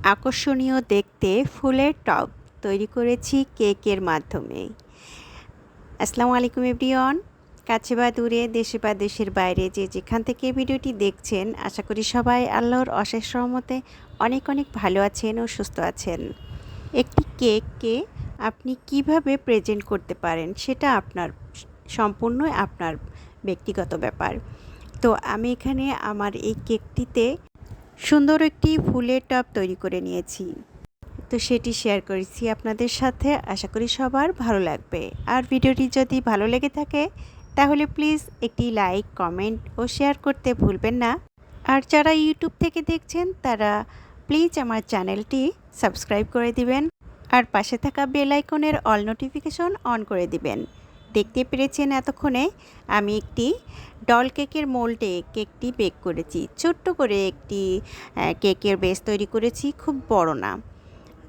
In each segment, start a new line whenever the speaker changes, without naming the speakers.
আকর্ষণীয় দেখতে ফুলের টব তৈরি করেছি কেকের মাধ্যমে। আসসালামু আলাইকুম এভরিওয়ান। কাছে বা দূরে, দেশে বা দেশের বাইরে যে যেখান থেকে ভিডিওটি দেখছেন, আশা করি সবাই আল্লাহর অশেষ রহমতে অনেক অনেক ভালো আছেন ও সুস্থ আছেন। একটি কেককে আপনি কিভাবে প্রেজেন্ট করতে পারেন সেটা সম্পূর্ণ আপনার ব্যক্তিগত ব্যাপার। তো আমি এখানে আমার এই কেকটিতে সুন্দর একটি ফুলের টব তৈরি করে নিয়েছি। তো সেটি শেয়ার করেছি আপনাদের সাথে, আশা করি সবার ভালো লাগবে। আর ভিডিওটি যদি ভালো লেগে থাকে তাহলে প্লিজ একটি লাইক, কমেন্ট ও শেয়ার করতে ভুলবেন না। আর যারা ইউটিউব থেকে দেখছেন তারা প্লিজ আমার চ্যানেলটি সাবস্ক্রাইব করে দিবেন আর পাশে থাকা বেল আইকনের অল নোটিফিকেশন অন করে দিবেন। দেখতে পেরেছেন এতক্ষণে আমি একটি ডল কেকের মোল্ডে কেকটি বেক করেছি। ছোট্ট করে একটি কেকের বেস তৈরি করেছি, খুব বড় না।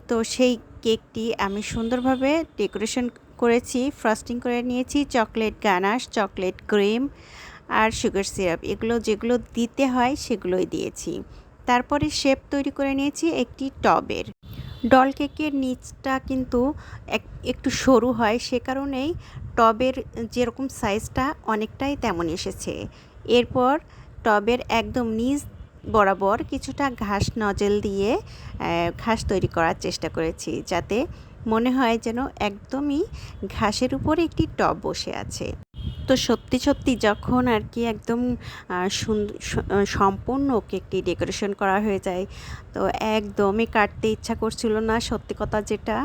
তো সেই কেকটি আমি সুন্দরভাবে ডেকোরেশন করেছি, ফ্রস্টিং করে নিয়েছি, চকলেট গানাশ, চকলেট ক্রিম আর সুগার সিরাপ, এগুলো যেগুলো দিতে হয় সেগুলোই দিয়েছি। তারপরে শেপ তৈরি করে নিয়েছি একটি টবের। ডল কেকের নিচটা কিন্তু একটু সরু হয়, সে কারণেই টবের যেরকম সাইজটা অনেকটাই তেমন এসেছে। এরপর টবের একদম নিচ বরাবর কিছুটা ঘাস নজেল দিয়ে ঘাস তৈরি করার চেষ্টা করেছি, যাতে মনে হয় যেন একদমই ঘাসের উপরে একটি টব বসে আছে। তো সত্যি সত্যি যখন আর কি একদম সম্পূর্ণ কেকটি ডেকোরেশন করা হয়ে যায়, তো একদমই কাটতে ইচ্ছা করছিল না। সত্যি কথা যেটা,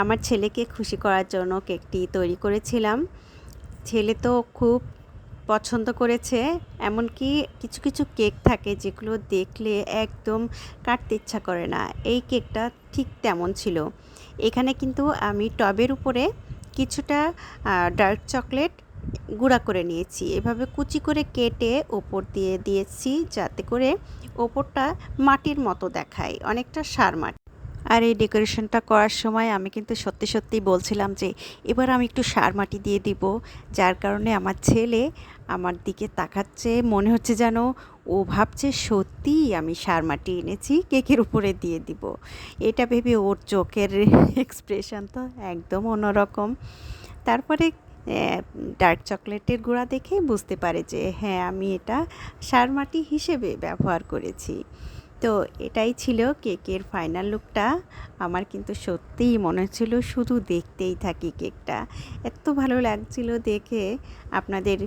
আমার ছেলেকে খুশি করার জন্য কেকটি তৈরি করেছিলাম। ছেলে তো খুব পছন্দ করেছে। এমনকি কিছু কিছু কেক থাকে যেগুলো দেখলে একদম কাটতে ইচ্ছা করে না, এই কেকটা ঠিক তেমন ছিল। এখানে কিন্তু আমি টবের উপরে কিছুটা ডার্ক চকলেট গুঁড়া করে নিয়েছি, এভাবে কুচি করে কেটে ওপর দিয়ে দিয়েছি, যাতে করে ওপরটা মাটির মতো দেখায়, অনেকটা সার মাটি। আর এই ডেকোরেশনটা করার সময় আমি কিন্তু সত্যি সত্যি বলছিলাম যে এবার আমি একটু সার মাটি দিয়ে দিব, যার কারণে আমার ছেলে আমার দিকে তাকাচ্ছে, মনে হচ্ছে যেন ও ভাবছে সত্যিই আমি সার মাটি এনেছি কেকের উপরে দিয়ে দিব। এটা ভেবে ওর চোখের এক্সপ্রেশন তো একদম অন্যরকম। তারপরে ডার্ক চকলেটের গুঁড়া দেখে বুঝতে পারে যে হ্যাঁ, আমি এটা সার মাটি হিসেবে ব্যবহার করেছি। তো এটাই ছিল কেকের ফাইনাল লুকটা। আমার কিন্তু সত্যিই মনে হচ্ছিল শুধু দেখতেই থাকি কেকটা, এত ভালো লাগছিল দেখে। আপনাদের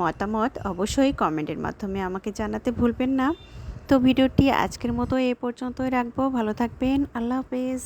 মতামত অবশ্যই কমেন্টের মাধ্যমে আমাকে জানাতে ভুলবেন না। তো ভিডিওটি আজকের মতো এ পর্যন্তই রাখবো। ভালো থাকবেন, আল্লাহ হাফেজ।